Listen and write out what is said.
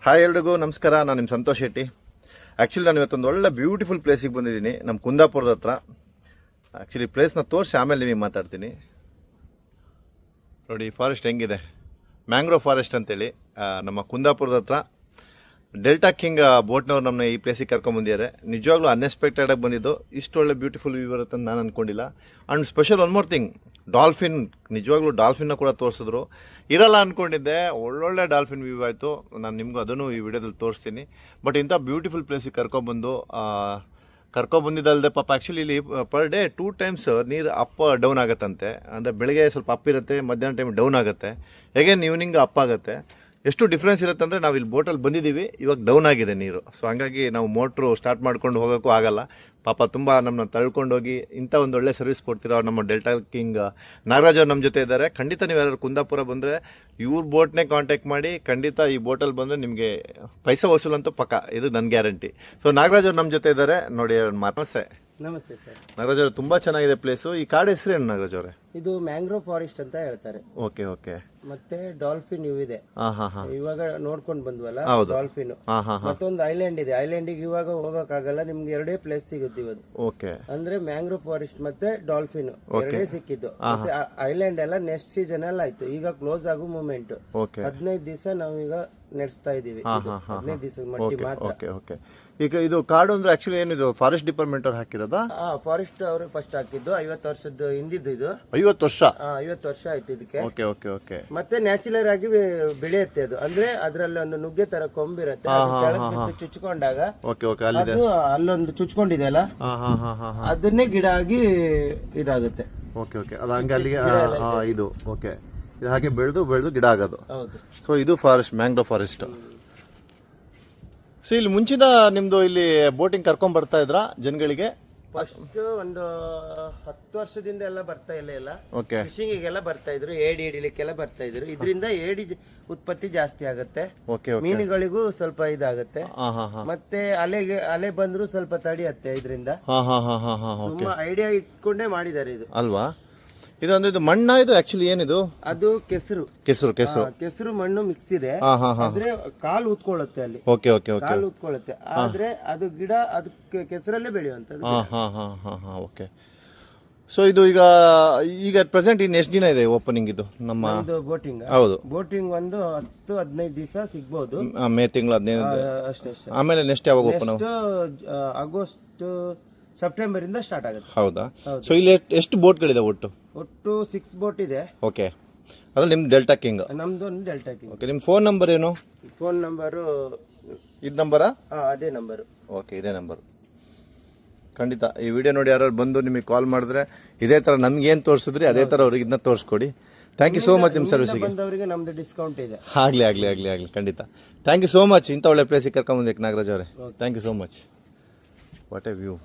Hi ಎಲ್ರಿಗೂ ನಮಸ್ಕಾರ. ನಾನು ನಿಮ್ಮ ಸಂತೋಷ್ ಶೆಟ್ಟಿ. ಆ್ಯಕ್ಚುಲಿ ನಾನು ಇವತ್ತೊಂದು ಒಳ್ಳೆ ಬ್ಯೂಟಿಫುಲ್ ಪ್ಲೇಸಿಗೆ ಬಂದಿದ್ದೀನಿ, ನಮ್ಮ ಕುಂದಾಪುರದ ಹತ್ರ. ಆ್ಯಕ್ಚುಲಿ ಪ್ಲೇಸ್ನ ತೋರಿಸಿ ಆಮೇಲೆ ನಿಮಗೆ ಮಾತಾಡ್ತೀನಿ. ನೋಡಿ ಫಾರೆಸ್ಟ್ ಹೆಂಗಿದೆ, ಮ್ಯಾಂಗ್ರೋವ್ ಫಾರೆಸ್ಟ್ ಅಂತೇಳಿ ನಮ್ಮ ಕುಂದಾಪುರದ ಹತ್ರ. ಡೆಲ್ಟಾ ಕಿಂಗ್ ಬೋಟ್ನವ್ರು ನಮ್ಮನ್ನ ಈ ಪ್ಲೇಸಿಗೆ ಕರ್ಕೊಂಬಂದಿದ್ದಾರೆ. ನಿಜವಾಗ್ಲೂ ಅನ್ಎಕ್ಸ್ಪೆಕ್ಟೆಡಾಗಿ ಬಂದಿದ್ದು. ಇಷ್ಟು ಒಳ್ಳೆ ಬ್ಯೂಟಿಫುಲ್ ವ್ಯೂ ಇರುತ್ತೆ ಅಂತ ನಾನು ಅಂದ್ಕೊಂಡಿಲ್ಲ. And special one more thing, dolphin, ನಿಜವಾಗ್ಲೂ ಡಾಲ್ಫಿನ್ನ ಕೂಡ ತೋರಿಸಿದ್ರು. ಇರಲ್ಲ ಅಂದ್ಕೊಂಡಿದ್ದೆ, ಒಳ್ಳೊಳ್ಳೆ ಡಾಲ್ಫಿನ್ ವ್ಯೂ ಆಯಿತು. ನಾನು ನಿಮಗೂ ಅದನ್ನು ಈ ವಿಡಿಯೋದಲ್ಲಿ ತೋರಿಸ್ತೀನಿ. ಬಟ್ ಇಂಥ ಬ್ಯೂಟಿಫುಲ್ ಪ್ಲೇಸಿಗೆ ಕರ್ಕೊಬಂದಿದ್ದಲ್ಲದೆ ಪಾಪ ಆ್ಯಕ್ಚುಲಿ ಇಲ್ಲಿ ಪರ್ ಡೇ 2 times ನೀರು ಅಪ್ ಡೌನ್ ಆಗುತ್ತಂತೆ. ಅಂದರೆ ಬೆಳಗ್ಗೆ ಸ್ವಲ್ಪ ಅಪ್ ಇರುತ್ತೆ, ಮಧ್ಯಾಹ್ನ ಟೈಮ್ ಡೌನ್ ಆಗುತ್ತೆ, ಹೇಗೇನು ಈವ್ನಿಂಗ್ ಅಪ್ ಆಗುತ್ತೆ. ಎಷ್ಟು ಡಿಫ್ರೆನ್ಸ್ ಇರುತ್ತೆ ಅಂದರೆ ನಾವು ಇಲ್ಲಿ ಬೋಟಲ್ಲಿ ಬಂದಿದ್ದೀವಿ, ಇವಾಗ ಡೌನ್ ಆಗಿದೆ ನೀರು. ಸೊ ಹಂಗಾಗಿ ನಾವು ಮೋಟ್ರು ಸ್ಟಾರ್ಟ್ ಮಾಡ್ಕೊಂಡು ಹೋಗೋಕ್ಕೂ ಆಗಲ್ಲ. ಪಾಪ ತುಂಬ ನಮ್ಮನ್ನ ತಳ್ಕೊಂಡೋಗಿ ಇಂಥ ಒಂದು ಒಳ್ಳೆ ಸರ್ವಿಸ್ ಕೊಡ್ತಿರೋ ನಮ್ಮ ಡೆಲ್ಟಾ ಕಿಂಗ್ ನಾಗರಾಜ್ ಅವ್ರು ನಮ್ಮ ಜೊತೆ ಇದ್ದಾರೆ. ಖಂಡಿತ ನೀವು ಯಾರು ಕುಂದಾಪುರ ಬಂದರೆ ಇವ್ರ ಬೋಟ್ನೇ ಕಾಂಟ್ಯಾಕ್ಟ್ ಮಾಡಿ. ಖಂಡಿತ ಈ ಬೋಟಲ್ಲಿ ಬಂದರೆ ನಿಮಗೆ ಪೈಸಾ ವಸೂಲಂತೂ ಪಕ್ಕ, ಇದು ನನ್ನ ಗ್ಯಾರಂಟಿ. ಸೊ ನಾಗರಾಜ್ ಅವ್ರು ನಮ್ಮ ಜೊತೆ ಇದ್ದಾರೆ, ನೋಡಿ ಅವ್ರ ಮಾತಸೆ. ನಮಸ್ತೆ ಸರ್. ನಾಗರಾಜ್ ಅವರು ತುಂಬಾ ಚೆನ್ನಾಗಿದೆ ಪ್ಲೇಸು. ಈ ಕಾಡು ಹೆಸರೇನು ನಾಗರಾಜ್ ಅವರೇ? ಇದು ಮ್ಯಾಂಗ್ರೋವ್ ಫಾರೆಸ್ಟ್ ಅಂತ ಹೇಳ್ತಾರೆ. Okay okay. ಮತ್ತೆ ಡಾಲ್ಫಿನ್ ಇವು ಇದೆ. ಇವಾಗ ನೋಡ್ಕೊಂಡು ಬಂದ್ವಲ್ಲ ಡಾಲ್ಫಿನ್. ಮತ್ತೊಂದು ಐಲ್ಯಾಂಡ್ ಇದೆ. ಐಲ್ಯಾಂಡಿಗೆ ಇವಾಗ ಹೋಗಕ್ಕಾಗಲ್ಲ, ನಿಮ್ಗೆ 2 ಪ್ಲೇಸ್ ಸಿಗುತ್ತೆ ಇವತ್ತು. ಓಕೆ. ಅಂದ್ರೆ ಮ್ಯಾಂಗ್ರೋವ್ ಫಾರೆಸ್ಟ್ ಮತ್ತೆ ಡಾಲ್ಫಿನ್ 2 ಸಿಕ್ಕಿದ್ದು. ಮತ್ತೆ ಐಲ್ಯಾಂಡ್ ಎಲ್ಲ ನೆಕ್ಸ್ಟ್ ಸೀಸನ್ ಎಲ್ಲ ಆಯ್ತು, ಈಗ ಕ್ಲೋಸ್ ಆಗೋ ಮೂಮೆಂಟ್. 15 ದಿವಸ ನಾವೀಗ ನಡೆಸ್ತಾ ಇದೀವಿ. 15 ದಿವಸ ಮಟ್ಟಿ ಮಾತ್ರ. Okay okay. ಈಗ ಇದು ಕಾಡು ಅಂದ್ರೆ ಆಕ್ಚುಲಿ ಏನಿದು ಫಾರೆಸ್ಟ್ ಡಿಪಾರ್ಟ್ಮೆಂಟ್ ಅವ್ರು ಹಾಕಿರೋದಾ? ಫಾರೆಸ್ಟ್ ಅವರು ಫಸ್ಟ್ ಹಾಕಿದ್ದು. 50 ವರ್ಷದ ಹಿಂದಿದ್ದು ಇದು. 50 ವರ್ಷ? 50 ವರ್ಷ ಆಯ್ತು ಇದಕ್ಕೆ. Okay okay okay. ಮತ್ತೆ ನ್ಯಾಚುರಲ್ ಆಗಿ ಬೆಳೆಯುತ್ತೆ ಅದು. ಅಂದ್ರೆ ಅದ್ರಲ್ಲಿ ಒಂದು ನುಗ್ಗೆ ತರ ಕೊಂಬಿರುತ್ತೆ, ಚುಚ್ಕೊಂಡಾಗ ಅದು ಅಲ್ಲೊಂದು ಚುಚ್ಕೊಂಡಿದೆಯಲ್ಲ, ಅದನ್ನೇ ಗಿಡ ಆಗಿ ಇದಾಗುತ್ತೆ. Okay okay. ಅದು ಹಂಗೆ ಅಲ್ಲಿಗೆ ಇದು ಓಕೆ, ಇದು ಹಾಗೆ ಬೆಳೆದು ಬೆಳೆದು ಗಿಡ ಆಗೋದು. ಹೌದು. ಸೊ ಇದು ಫಾರೆಸ್ಟ್, ಮ್ಯಾಂಗ್ರೋವ್ ಫಾರೆಸ್ಟ್. ಸೊ ಇಲ್ಲಿ ಮುಂಚಿನ ನಿಮ್ದು ಇಲ್ಲಿ ಬೋಟಿಂಗ್ ಕರ್ಕೊಂಡ್ ಬರ್ತಾ ಇದ್ರಾ ಜನಗಳಿಗೆ? ಫಸ್ಟ್ ಒಂದು 10 ವರ್ಷದಿಂದ ಎಲ್ಲ ಬರ್ತಾ ಇಲ್ಲ. ಓಕೆ. ಫಿಶಿಂಗಿಗೆಲ್ಲ ಬರ್ತಾ ಇದ್ರು, ಏಡಿ ಹಿಡಿಲಿಕ್ಕೆಲ್ಲ ಬರ್ತಾ ಇದ್ರು. ಇದರಿಂದ ಏಡಿ ಉತ್ಪತ್ತಿ ಜಾಸ್ತಿ ಆಗುತ್ತೆ. ಓಕೆ. ಮೀನುಗಳಿಗೂ ಸ್ವಲ್ಪ ಇದಾಗುತ್ತೆ. ಮತ್ತೆ ಅಲೆ ಬಂದ್ರು ಸ್ವಲ್ಪ ತಡಿಯತ್ತೆ ಇದರಿಂದ. ತುಂಬಾ ಐಡಿಯಾ ಇಟ್ಕೊಂಡೇ ಮಾಡಿದ್ದಾರೆ ಇದು ಅಲ್ವಾ? ಇದು ಅಂದ್ರೆ ಇದು ಮಣ್ಣ, ಇದು ಆಕ್ಚುಲಿ ಏನಿದು? ಅದು ಕೆಸರು. ಕೆಸರು ಕೆಸರು ಕೆಸರು ಮಣ್ಣು ಮಿಕ್ಸ್ ಇದೆ. ಆದ್ರೆ ಕಾಲು ಉತ್ಕೊಳ್ಳುತ್ತೆ ಅಲ್ಲಿ. Okay okay okay. ಕಾಲು ಉತ್ಕೊಳ್ಳುತ್ತೆ, ಆದ್ರೆ ಅದು ಗಿಡ ಅದಕ್ಕೆ ಕೆಸರಲ್ಲೇ ಬೆಳೆಯುವಂತದ್ದು. ಓಕೆ. ಸೊ ಇದು ಈಗ ಪ್ರೆಸೆಂಟ್ ಇನ್ನು ಎಷ್ಟು ದಿನ ಇದೆ ಓಪನಿಂಗ್ ಇದು ನಮ್ಮ ಬೋಟಿಂಗ್? ಹೌದು, ಬೋಟಿಂಗ್ ಒಂದು 10-15 ದಿವಸ ಸಿಗ್ಬಹುದು. ಮೇ ತಿಂಗಳು 15 ಅಷ್ಟೇ. ಆಮೇಲೆ ನೆಕ್ಸ್ಟ್ ಯಾವಾಗ ಓಪನ್? ಆಗಸ್ಟ್ ಸೆಪ್ಟೆಂಬರ್ ಇಂದ ಸ್ಟಾರ್ಟ್ ಆಗುತ್ತೆ. ಹೌದಾ? ಸೊ ಇಲ್ಲಿ ಎಷ್ಟು ಬೋಟ್ಗಳಿದೆ ಒಟ್ಟು? 6 ಬೋಟ್ ಇದೆ. ಓಕೆ. ಅದ್ರಲ್ಲಿ ನಿಮ್ದು ಡೆಲ್ಟಾ ಕಿಂಗ್? ನಮ್ದು ಒಂದು ಡೆಲ್ಟಾ ಕಿಂಗ್. ಓಕೆ. ನಿಮ್ಮ ಫೋನ್ ನಂಬರ್ ಏನು? ಫೋನ್ ನಂಬರು ಇದು ನಂಬರಾ? ಅದೇ ನಂಬರು. ಓಕೆ, ಇದೇ ನಂಬರು. ಖಂಡಿತ ಈ ವಿಡಿಯೋ ನೋಡಿ ಯಾರು ಬಂದು ನಿಮಗೆ ಕಾಲ್ ಮಾಡಿದ್ರೆ ಇದೇ ಥರ ನಮ್ಗೆ ಏನು ತೋರಿಸಿದ್ರಿ ಅದೇ ಥರ ಅವ್ರಿಗೆ ಇದನ್ನ ತೋರಿಸ್ಕೊಡಿ. ಥ್ಯಾಂಕ್ ಯು ಸೋ ಮಚ್ ನಿಮ್ಮ ಸರ್ವಿಸಿಗೆ. ಬಂದವರಿಗೆ ನಮ್ದು ಡಿಸ್ಕೌಂಟ್ ಇದೆ. ಆಗಲಿ ಆಗಲಿ ಆಗಲಿ ಆಗಲಿ, ಖಂಡಿತ. Thank you so much. ಇಂಥ ಒಳ್ಳೆ ಪ್ಲೇಸಿಗೆ ಕರ್ಕೊಂಬಂದಿಕ್ಕೆ ನಾಗರಾಜ್ ಅವರೇ. Thank you so much. What a view.